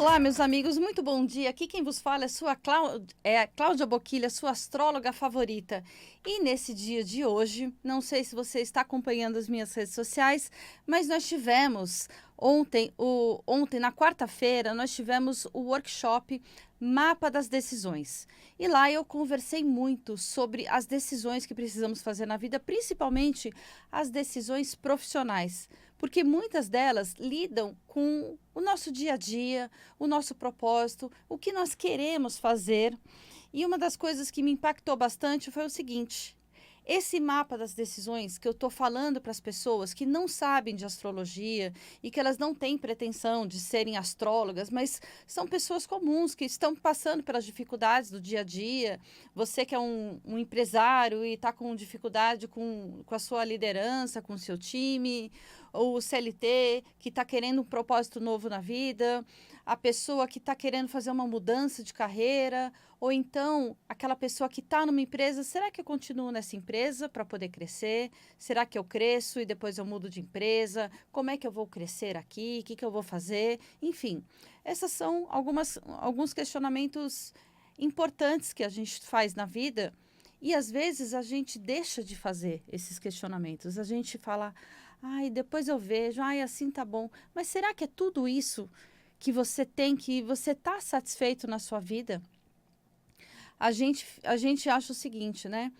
Olá, meus amigos, muito bom dia. Aqui quem vos fala é a Cláudia Boquilha, sua astróloga favorita. E nesse dia de hoje, não sei se você está acompanhando as minhas redes sociais, mas nós tivemos ontem na quarta-feira, nós tivemos o workshop Mapa das Decisões. E lá eu conversei muito sobre as decisões que precisamos fazer na vida, principalmente as decisões profissionais, porque muitas delas lidam com o nosso dia a dia, o nosso propósito, o que nós queremos fazer. E uma das coisas que me impactou bastante foi o seguinte: esse mapa das decisões que eu estou falando para as pessoas que não sabem de astrologia e que elas não têm pretensão de serem astrólogas, mas são pessoas comuns que estão passando pelas dificuldades do dia a dia. Você que é um empresário e está com dificuldade com a sua liderança, com o seu time, ou o CLT que está querendo um propósito novo na vida, a pessoa que está querendo fazer uma mudança de carreira, ou então aquela pessoa que está numa empresa, será que eu continuo nessa empresa para poder crescer? Será que eu cresço e depois eu mudo de empresa? Como é que eu vou crescer aqui? O que eu vou fazer? Enfim, essas são alguns questionamentos importantes que a gente faz na vida e às vezes a gente deixa de fazer esses questionamentos. A gente fala, ai, depois eu vejo, ai, assim tá bom. Mas será que é tudo isso que você está satisfeito na sua vida? A gente acha o seguinte, né?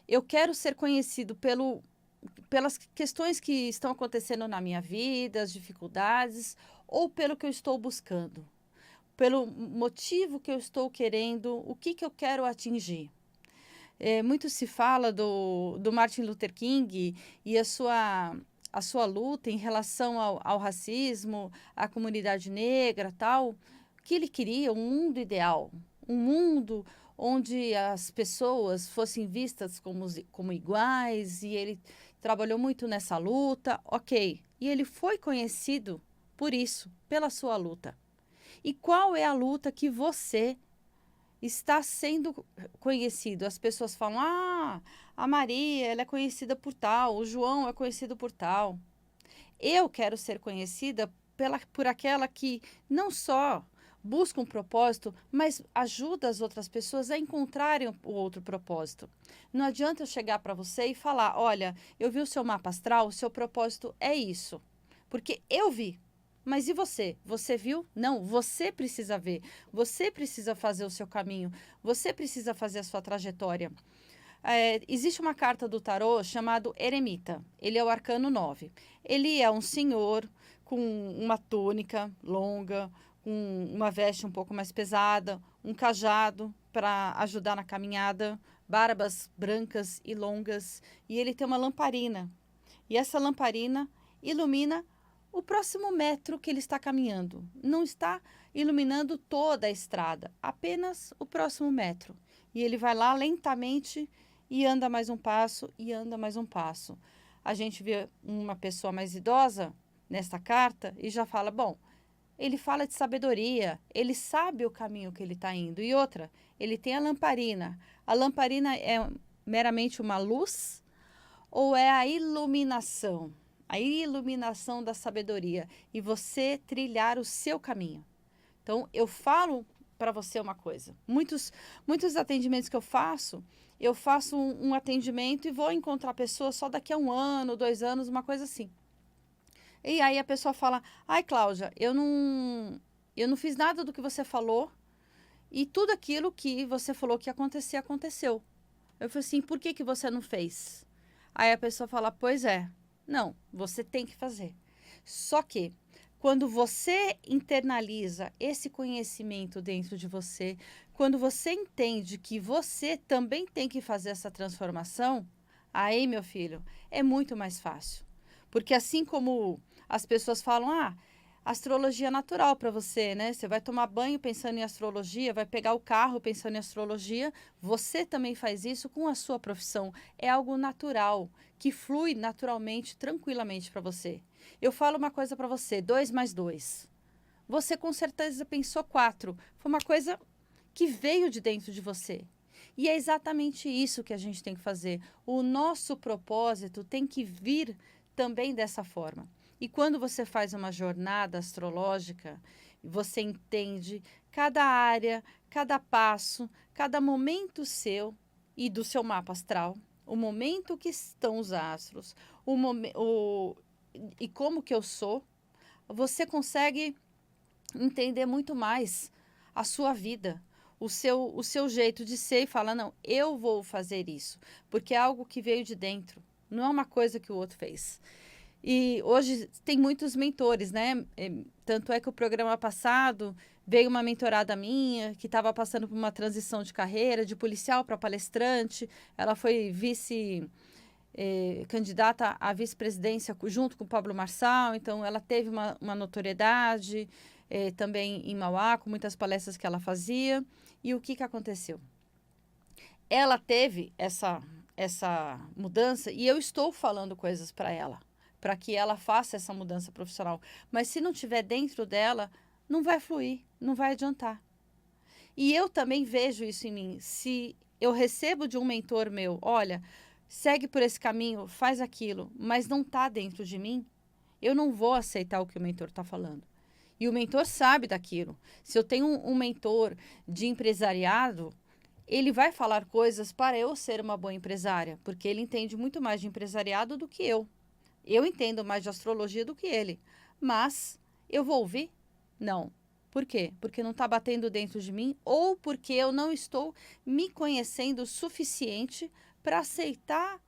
Eu quero ser conhecido pelas questões que estão acontecendo na minha vida, as dificuldades, ou pelo que eu estou buscando, pelo motivo que eu estou querendo, o que eu quero atingir. Muito se fala do Martin Luther King e a sua luta em relação ao racismo, à comunidade negra, tal, que ele queria um mundo ideal, um mundo onde as pessoas fossem vistas como iguais, e ele trabalhou muito nessa luta, ok. E ele foi conhecido por isso, pela sua luta. E qual é a luta que você está sendo conhecido? As pessoas falam, a Maria, ela é conhecida por tal, o João é conhecido por tal. Eu quero ser conhecida por aquela que não só busca um propósito, mas ajuda as outras pessoas a encontrarem o outro propósito. Não adianta eu chegar para você e falar, olha, eu vi o seu mapa astral, o seu propósito é isso. Porque eu vi. Mas e você? Você viu? Não, você precisa ver. Você precisa fazer o seu caminho. Você precisa fazer a sua trajetória. Existe uma carta do tarô chamado Eremita. Ele é o arcano 9. Ele é um senhor com uma túnica longa, com uma veste um pouco mais pesada, um cajado para ajudar na caminhada, barbas brancas e longas, e ele tem uma lamparina. E essa lamparina ilumina o próximo metro que ele está caminhando. Não está iluminando toda a estrada, apenas o próximo metro. E ele vai lá lentamente e anda mais um passo e anda mais um passo. A gente vê uma pessoa mais idosa nesta carta e já fala, bom, ele fala de sabedoria, ele sabe o caminho que ele está indo. E outra, ele tem a lamparina. A lamparina é meramente uma luz ou é a iluminação? A iluminação da sabedoria e você trilhar o seu caminho. Então, eu falo para você uma coisa. Muitos atendimentos que eu faço um atendimento e vou encontrar a pessoa só daqui a 1 ano, 2 anos, uma coisa assim. E aí a pessoa fala, ai, Cláudia, eu não fiz nada do que você falou e tudo aquilo que você falou que ia acontecer, aconteceu. Eu falei assim, por que você não fez? Aí a pessoa fala, pois é. Não, você tem que fazer. Só que quando você internaliza esse conhecimento dentro de você, quando você entende que você também tem que fazer essa transformação, aí, meu filho, é muito mais fácil. Porque assim como as pessoas falam, astrologia é natural para você, né? Você vai tomar banho pensando em astrologia, vai pegar o carro pensando em astrologia, você também faz isso com a sua profissão. É algo natural, que flui naturalmente, tranquilamente para você. Eu falo uma coisa para você, 2 mais 2. Você com certeza pensou 4. Foi uma coisa que veio de dentro de você. E é exatamente isso que a gente tem que fazer. O nosso propósito tem que vir também dessa forma. E quando você faz uma jornada astrológica, Você entende cada área, cada passo, cada momento seu e do seu mapa astral, o momento que estão os astros, e como que eu sou, você consegue entender muito mais a sua vida, o seu jeito de ser e falar, não, eu vou fazer isso, porque é algo que veio de dentro, não é uma coisa que o outro fez. E hoje tem muitos mentores, né? Tanto é que o programa passado veio uma mentorada minha que estava passando por uma transição de carreira, de policial para palestrante. Ela foi candidata à vice-presidência junto com o Pablo Marçal, então ela teve uma notoriedade também em Mauá, com muitas palestras que ela fazia. E o que aconteceu? Ela teve essa mudança e eu estou falando coisas para ela, para que ela faça essa mudança profissional. Mas se não tiver dentro dela, não vai fluir, não vai adiantar. E eu também vejo isso em mim. Se eu recebo de um mentor meu, olha, segue por esse caminho, faz aquilo, mas não está dentro de mim, eu não vou aceitar o que o mentor está falando. E o mentor sabe daquilo. Se eu tenho um mentor de empresariado, ele vai falar coisas para eu ser uma boa empresária, porque ele entende muito mais de empresariado do que eu. Eu entendo mais de astrologia do que ele. Mas eu vou ouvir? Não. Por quê? Porque não está batendo dentro de mim ou porque eu não estou me conhecendo o suficiente para aceitar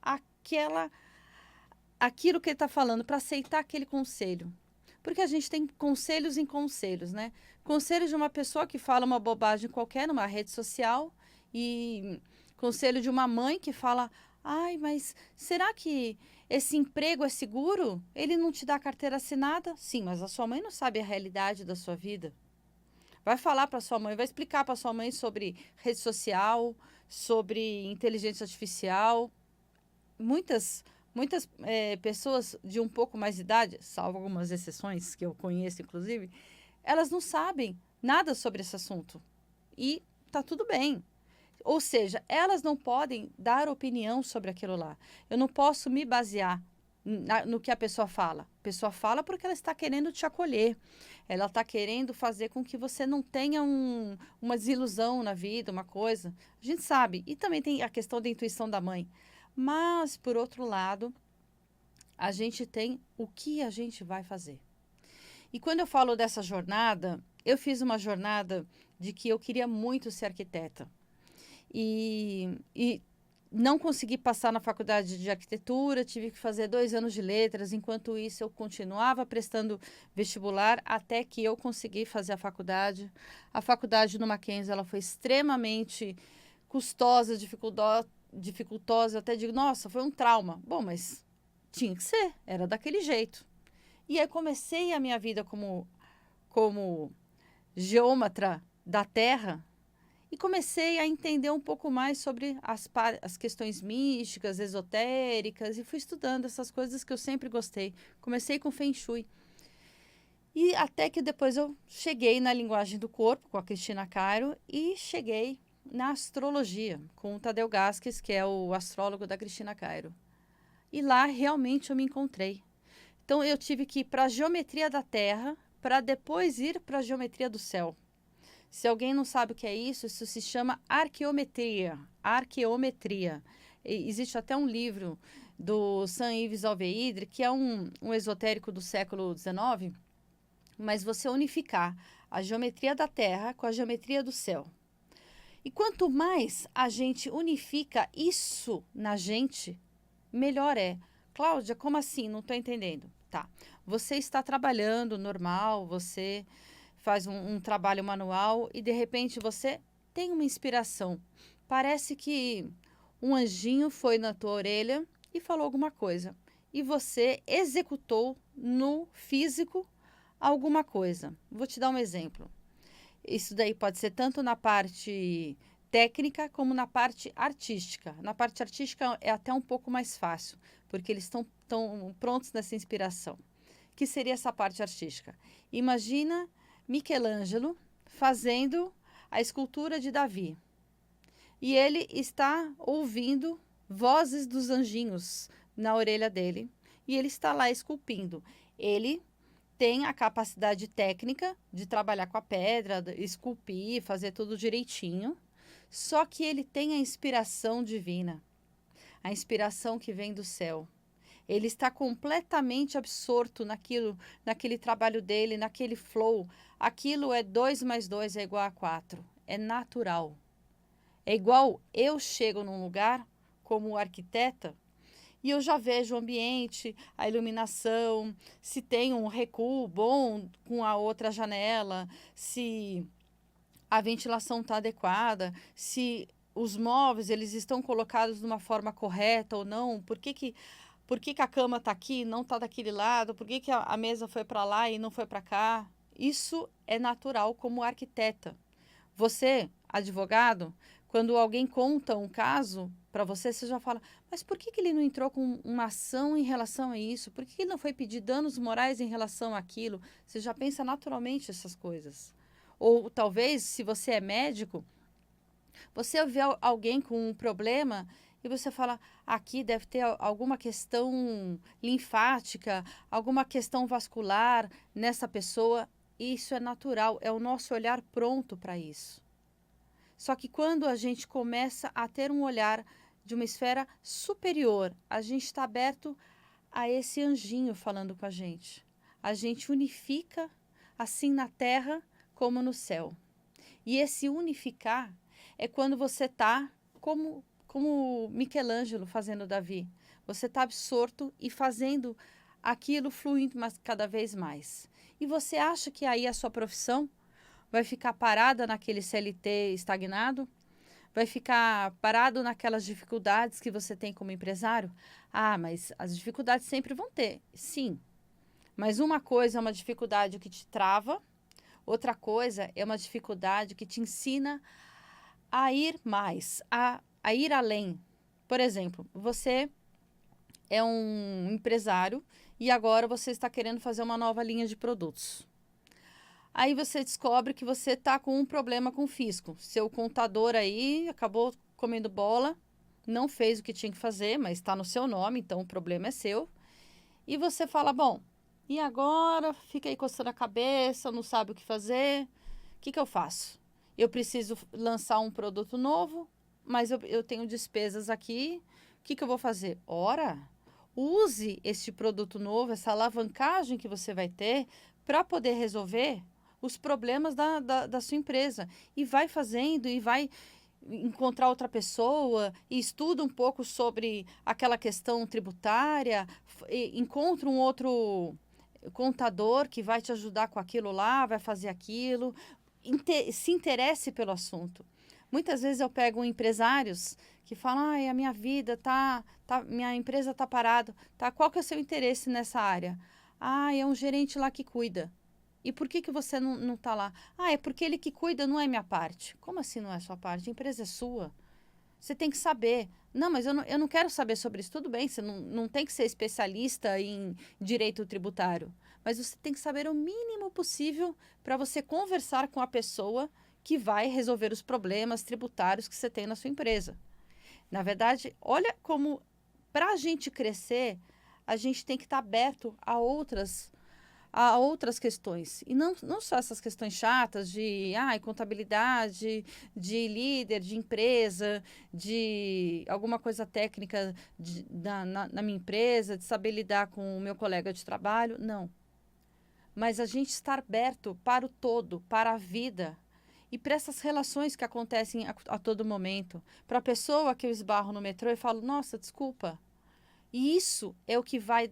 aquilo que ele está falando, para aceitar aquele conselho. Porque a gente tem conselhos em conselhos, né? Conselho de uma pessoa que fala uma bobagem qualquer numa rede social e conselho de uma mãe que fala: ai, mas será que esse emprego é seguro? Ele não te dá carteira assinada? Sim, mas a sua mãe não sabe a realidade da sua vida. Vai falar para sua mãe, vai explicar para sua mãe sobre rede social, sobre inteligência artificial. Muitas pessoas de um pouco mais de idade, salvo algumas exceções que eu conheço, inclusive, elas não sabem nada sobre esse assunto. E tá tudo bem. Ou seja, elas não podem dar opinião sobre aquilo lá. Eu não posso me basear no que a pessoa fala. A pessoa fala porque ela está querendo te acolher. Ela está querendo fazer com que você não tenha uma desilusão na vida, uma coisa. A gente sabe. E também tem a questão da intuição da mãe. Mas, por outro lado, a gente tem o que a gente vai fazer. E quando eu falo dessa jornada, eu fiz uma jornada de que eu queria muito ser arquiteta. E não consegui passar na faculdade de arquitetura, tive que fazer 2 anos de letras. Enquanto isso, eu continuava prestando vestibular até que eu consegui fazer a faculdade. A faculdade no Mackenzie ela foi extremamente custosa, dificultosa. Eu até digo, nossa, foi um trauma. Bom, mas tinha que ser, era daquele jeito. E aí comecei a minha vida como geômetra da Terra, e comecei a entender um pouco mais sobre as questões místicas, esotéricas, e fui estudando essas coisas que eu sempre gostei. Comecei com Feng Shui. E até que depois eu cheguei na linguagem do corpo, com a Cristina Cairo, e cheguei na astrologia, com o Tadeu Gasques, que é o astrólogo da Cristina Cairo. E lá realmente eu me encontrei. Então eu tive que ir para a geometria da Terra, para depois ir para a geometria do céu. Se alguém não sabe o que é isso se chama arqueometria. Arqueometria. Existe até um livro do Saint-Yves Alveidre, que é um esotérico do século XIX, mas você unificar a geometria da Terra com a geometria do céu. E quanto mais a gente unifica isso na gente, melhor é. Cláudia, como assim? Não estou entendendo. Tá. Você está trabalhando normal, você faz um trabalho manual e de repente você tem uma inspiração. Parece que um anjinho foi na tua orelha e falou alguma coisa. E você executou no físico alguma coisa. Vou te dar um exemplo. Isso daí pode ser tanto na parte técnica como na parte artística. Na parte artística é até um pouco mais fácil, porque eles estão prontos nessa inspiração. Que seria essa parte artística? Imagina Michelangelo fazendo a escultura de Davi. E ele está ouvindo vozes dos anjinhos na orelha dele. E ele está lá esculpindo. Ele tem a capacidade técnica de trabalhar com a pedra, esculpir, fazer tudo direitinho, só que ele tem a inspiração divina, a inspiração que vem do céu. Ele está completamente absorto naquele trabalho dele, naquele flow. Aquilo é 2 mais 2 é igual a 4. É natural. É igual eu chego num lugar como arquiteta e eu já vejo o ambiente, a iluminação, se tem um recuo bom com a outra janela, se a ventilação está adequada, se os móveis eles estão colocados de uma forma correta ou não, por que a cama está aqui e não está daquele lado, por que a mesa foi para lá e não foi para cá. Isso é natural como arquiteta. Você, advogado, quando alguém conta um caso para você, você já fala, mas por que ele não entrou com uma ação em relação a isso? Por que ele não foi pedir danos morais em relação àquilo? Você já pensa naturalmente essas coisas. Ou talvez, se você é médico, você vê alguém com um problema e você fala, aqui deve ter alguma questão linfática, alguma questão vascular nessa pessoa. Isso é natural, é o nosso olhar pronto para isso. Só que quando a gente começa a ter um olhar de uma esfera superior, a gente está aberto a esse anjinho falando com a gente. A gente unifica, assim na terra como no céu. E esse unificar é quando você está como Michelangelo fazendo Davi. Você está absorto e fazendo aquilo fluindo cada vez mais. E você acha que aí a sua profissão vai ficar parada naquele CLT estagnado? Vai ficar parado naquelas dificuldades que você tem como empresário? Ah, mas as dificuldades sempre vão ter, sim. Mas uma coisa é uma dificuldade que te trava, outra coisa é uma dificuldade que te ensina a ir mais, a ir além. Por exemplo, você é um empresário e agora você está querendo fazer uma nova linha de produtos. Aí você descobre que você está com um problema com o fisco. Seu contador aí acabou comendo bola, não fez o que tinha que fazer, mas está no seu nome, então o problema é seu. E você fala, bom, e agora? Fica aí coçando a cabeça, não sabe o que fazer. O que eu faço? Eu preciso lançar um produto novo, mas eu tenho despesas aqui. O que eu vou fazer? Ora, use este produto novo, essa alavancagem que você vai ter para poder resolver os problemas da sua empresa. E vai fazendo, e vai encontrar outra pessoa, e estuda um pouco sobre aquela questão tributária, encontra um outro contador que vai te ajudar com aquilo lá, vai fazer aquilo, se interesse pelo assunto. Muitas vezes eu pego empresários que falam, a minha vida minha empresa está parada, qual que é o seu interesse nessa área? É um gerente lá que cuida. E por que você não está lá? É porque ele que cuida, não é minha parte. Como assim não é sua parte? A empresa é sua. Você tem que saber. Não, mas eu não quero saber sobre isso. Tudo bem, você não tem que ser especialista em direito tributário. Mas você tem que saber o mínimo possível para você conversar com a pessoa que vai resolver os problemas tributários que você tem na sua empresa. Na verdade, olha como, para a gente crescer, a gente tem que estar aberto a outras questões. E não só essas questões chatas de contabilidade, de líder, de empresa, de alguma coisa técnica na minha empresa, de saber lidar com o meu colega de trabalho. Não. Mas a gente estar aberto para o todo, para a vida. E para essas relações que acontecem a todo momento. Para a pessoa que eu esbarro no metrô e falo, nossa, desculpa. E isso é o que vai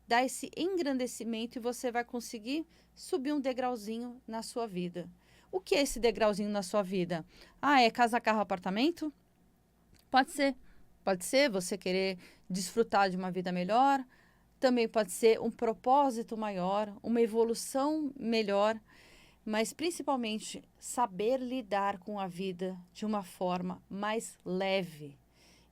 dar esse engrandecimento e você vai conseguir subir um degrauzinho na sua vida. O que é esse degrauzinho na sua vida? É casa, carro, apartamento? Pode ser. Pode ser você querer desfrutar de uma vida melhor. Também pode ser um propósito maior, uma evolução melhor. Mas principalmente saber lidar com a vida de uma forma mais leve.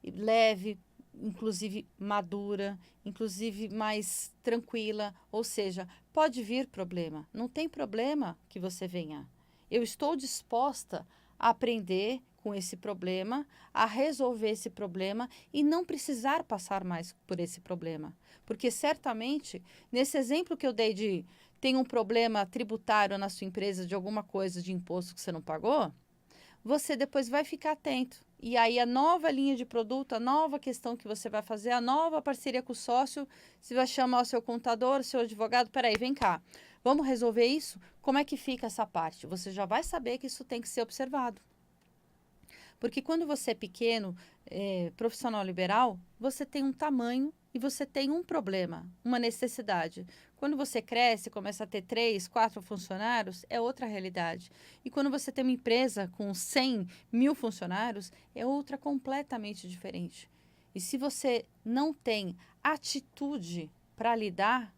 Leve, inclusive madura, inclusive mais tranquila, ou seja, pode vir problema, não tem problema que você venha. Eu estou disposta a aprender com esse problema, a resolver esse problema e não precisar passar mais por esse problema. Porque certamente, nesse exemplo que eu dei de tem um problema tributário na sua empresa de alguma coisa de imposto que você não pagou, você depois vai ficar atento. E aí a nova linha de produto, a nova questão que você vai fazer, a nova parceria com o sócio, você vai chamar o seu contador, o seu advogado, peraí, vem cá, vamos resolver isso? Como é que fica essa parte? Você já vai saber que isso tem que ser observado. Porque quando você é pequeno, profissional liberal, você tem um tamanho e você tem um problema, uma necessidade. Quando você cresce, começa a ter 3, 4 funcionários, é outra realidade. E quando você tem uma empresa com 100 mil funcionários, é outra completamente diferente. E se você não tem atitude para lidar,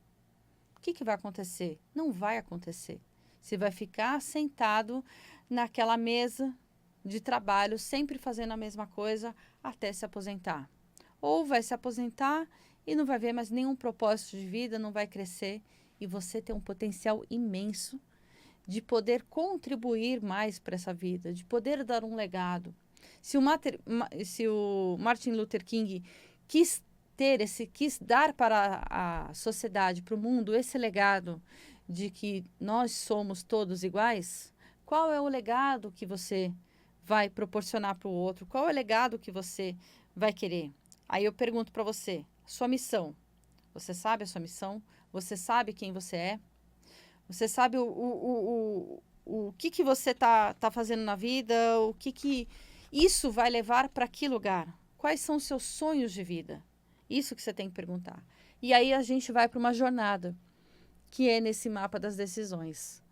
o que vai acontecer? Não vai acontecer. Você vai ficar sentado naquela mesa de trabalho, sempre fazendo a mesma coisa até se aposentar. Ou vai se aposentar e não vai ver mais nenhum propósito de vida, não vai crescer. E você tem um potencial imenso de poder contribuir mais para essa vida, de poder dar um legado. Se o Martin Luther King quis dar para a sociedade, para o mundo, esse legado de que nós somos todos iguais, qual é o legado que você vai proporcionar para o outro? Qual é o legado que você vai querer? Aí eu pergunto para você, sua missão. Você sabe a sua missão? Você sabe quem você é? Você sabe o que você tá fazendo na vida? O que isso vai levar para que lugar? Quais são os seus sonhos de vida? Isso que você tem que perguntar. E aí a gente vai para uma jornada, que é nesse mapa das decisões.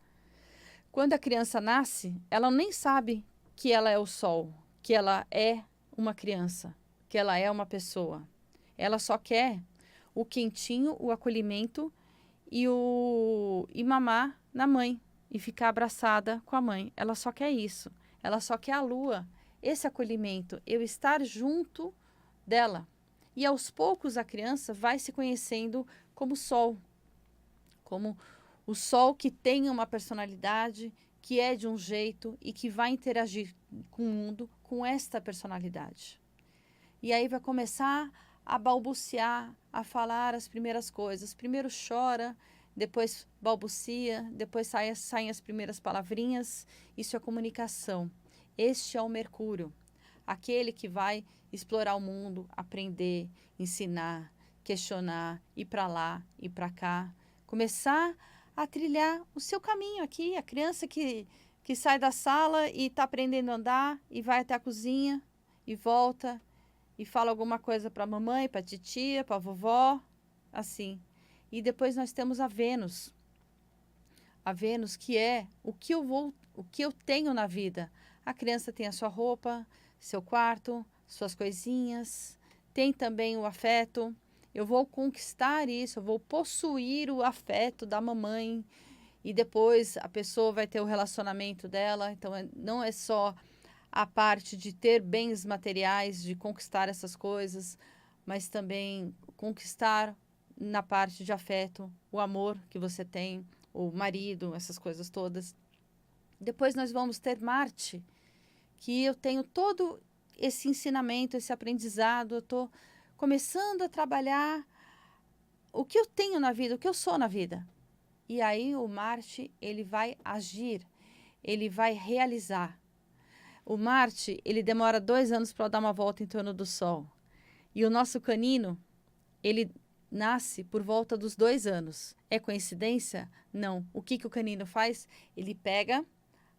Quando a criança nasce, ela nem sabe que ela é o sol, que ela é uma criança, que ela é uma pessoa. Ela só quer o quentinho, o acolhimento e mamar na mãe e ficar abraçada com a mãe. Ela só quer isso. Ela só quer a lua, esse acolhimento, eu estar junto dela. E aos poucos a criança vai se conhecendo como sol, como o sol que tem uma personalidade, que é de um jeito e que vai interagir com o mundo com esta personalidade. E aí vai começar a balbuciar, a falar as primeiras coisas. Primeiro chora, depois balbucia, depois saem as primeiras palavrinhas. Isso é comunicação. Este é o Mercúrio, aquele que vai explorar o mundo, aprender, ensinar, questionar, ir para lá, ir para cá, começar a trilhar o seu caminho aqui. A criança que sai da sala e está aprendendo a andar e vai até a cozinha e volta e fala alguma coisa para a mamãe, para a titia, para a vovó, assim. E depois nós temos a Vênus. A Vênus que é o que eu tenho na vida. A criança tem a sua roupa, seu quarto, suas coisinhas, tem também o afeto. Eu vou conquistar isso, eu vou possuir o afeto da mamãe e depois a pessoa vai ter o relacionamento dela. Então, não é só a parte de ter bens materiais, de conquistar essas coisas, mas também conquistar na parte de afeto, o amor que você tem, o marido, essas coisas todas. Depois nós vamos ter Marte, que eu tenho todo esse ensinamento, esse aprendizado, eu estou começando a trabalhar o que eu tenho na vida, o que eu sou na vida. E aí o Marte, ele vai agir, ele vai realizar. O Marte, ele demora 2 anos para dar uma volta em torno do Sol. E o nosso canino, ele nasce por volta dos 2 anos. É coincidência? Não. O que o canino faz? Ele pega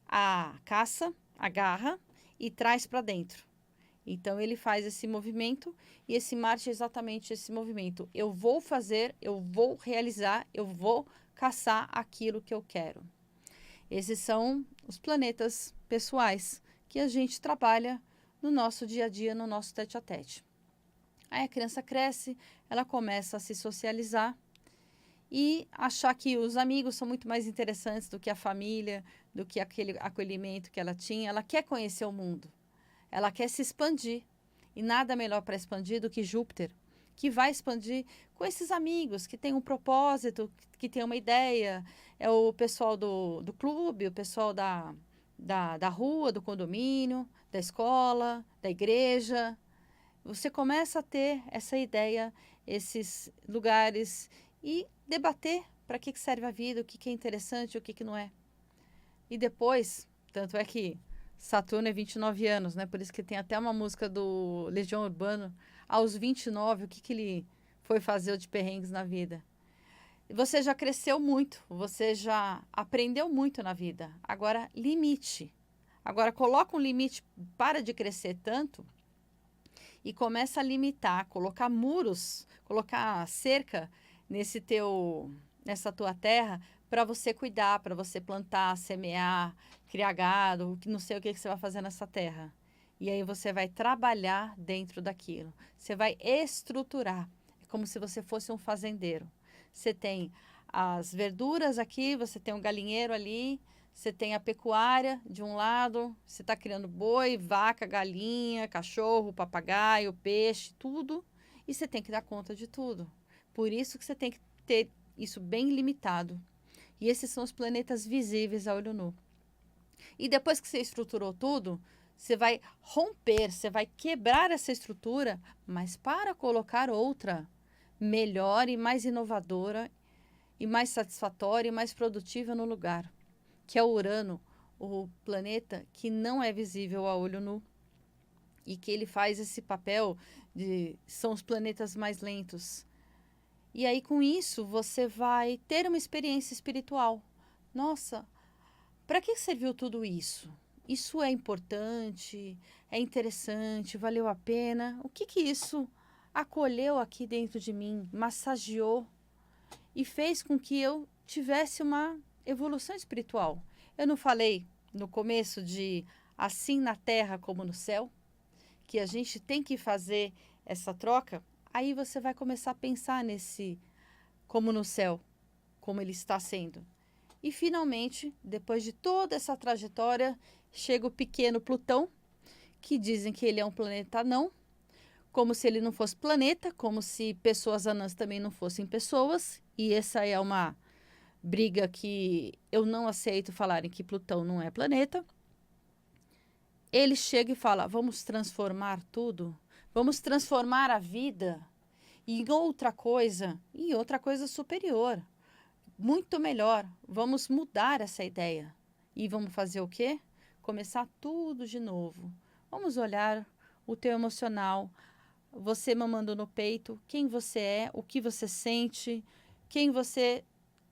a caça, a garra, e traz para dentro. Então, ele faz esse movimento e esse Marte é exatamente esse movimento. Eu vou fazer, eu vou realizar, eu vou caçar aquilo que eu quero. Esses são os planetas pessoais que a gente trabalha no nosso dia a dia, no nosso tete-a-tete. Aí a criança cresce, ela começa a se socializar e achar que os amigos são muito mais interessantes do que a família, do que aquele acolhimento que ela tinha. Ela quer conhecer o mundo. Ela quer se expandir. E nada melhor para expandir do que Júpiter, que vai expandir com esses amigos que têm um propósito, que têm uma ideia. É o pessoal do clube, o pessoal da rua, do condomínio, da escola, da igreja. Você começa a ter essa ideia, esses lugares e debater para que serve a vida, o que é interessante, o que não é. E depois, tanto é que Saturno é 29 anos, né? Por isso que tem até uma música do Legião Urbana, aos 29, o que ele foi fazer de perrengues na vida. Você já cresceu muito, você já aprendeu muito na vida. Agora, limite. Agora, coloca um limite, para de crescer tanto e começa a limitar, colocar muros, colocar cerca nessa tua terra para você cuidar, para você plantar, semear, criar gado, não sei o que você vai fazer nessa terra. E aí você vai trabalhar dentro daquilo. Você vai estruturar. É como se você fosse um fazendeiro. Você tem as verduras aqui, você tem um galinheiro ali, você tem a pecuária de um lado, você está criando boi, vaca, galinha, cachorro, papagaio, peixe, tudo. E você tem que dar conta de tudo. Por isso que você tem que ter isso bem limitado. E esses são os planetas visíveis a olho nu. E depois que você estruturou tudo, você vai romper, você vai quebrar essa estrutura, mas para colocar outra melhor e mais inovadora e mais satisfatória e mais produtiva no lugar, que é o Urano, o planeta que não é visível a olho nu e que ele faz esse papel são os planetas mais lentos. E aí com isso você vai ter uma experiência espiritual. Nossa, para que serviu tudo isso? Isso é importante, é interessante, valeu a pena? O que isso acolheu aqui dentro de mim, massageou e fez com que eu tivesse uma evolução espiritual? Eu não falei no começo de assim na terra como no céu, que a gente tem que fazer essa troca? Aí você vai começar a pensar nesse como no céu, como ele está sendo. E finalmente, depois de toda essa trajetória, chega o pequeno Plutão, que dizem que ele é um planeta anão, como se ele não fosse planeta, como se pessoas anãs também não fossem pessoas. E essa é uma briga que eu não aceito falarem que Plutão não é planeta. Ele chega e fala: vamos transformar tudo, vamos transformar a vida em outra coisa superior, muito melhor. Vamos mudar essa ideia. E vamos fazer o quê? Começar tudo de novo. Vamos olhar o teu emocional, você mamando no peito, quem você é, o que você sente, quem você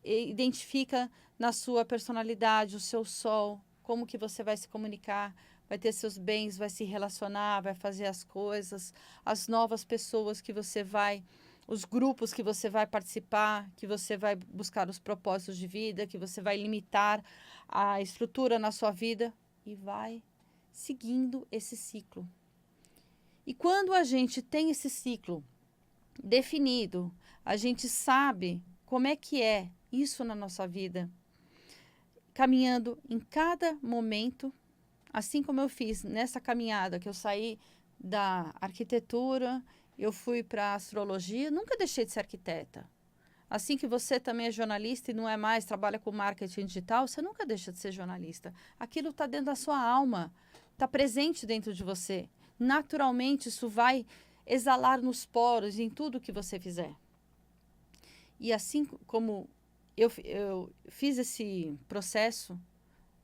identifica na sua personalidade, o seu sol, como que você vai se comunicar, vai ter seus bens, vai se relacionar, vai fazer as coisas, as novas pessoas que você vai, os grupos que você vai participar, que você vai buscar os propósitos de vida, que você vai limitar a estrutura na sua vida e vai seguindo esse ciclo. E quando a gente tem esse ciclo definido, a gente sabe como é que é isso na nossa vida, caminhando em cada momento, assim como eu fiz nessa caminhada, que eu saí da arquitetura, eu fui para a astrologia, nunca deixei de ser arquiteta. Assim que você também é jornalista e não é mais, trabalha com marketing digital, você nunca deixa de ser jornalista. Aquilo está dentro da sua alma, está presente dentro de você. Naturalmente, isso vai exalar nos poros, em tudo que você fizer. E assim como eu fiz esse processo,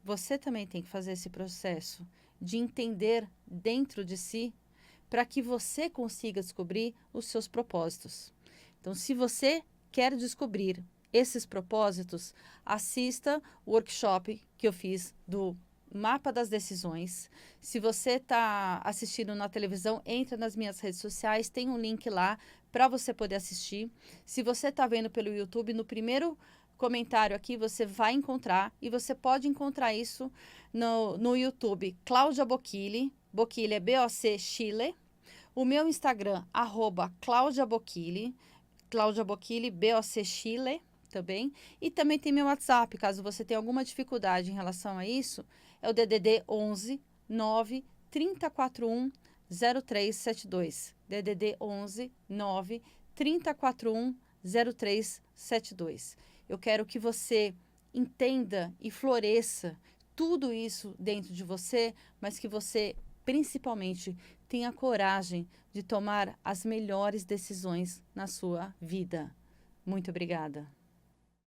você também tem que fazer esse processo de entender dentro de si para que você consiga descobrir os seus propósitos. Então, se você quer descobrir esses propósitos, assista o workshop que eu fiz do Mapa das Decisões. Se você está assistindo na televisão, entra nas minhas redes sociais, tem um link lá para você poder assistir. Se você está vendo pelo YouTube, no primeiro comentário aqui você vai encontrar, e você pode encontrar isso no YouTube, Cláudia Bocchili, Bocchili é B-O-C Chile, o meu Instagram, @Cláudia Bocchili, Cláudia Bocchili, B-O-C Chile, também, e também tem meu WhatsApp, caso você tenha alguma dificuldade em relação a isso, é o DDD 11 9 3041 0372, DDD 11 9 3041 0372. Eu quero que você entenda e floresça tudo isso dentro de você, mas que você, principalmente, tenha coragem de tomar as melhores decisões na sua vida. Muito obrigada.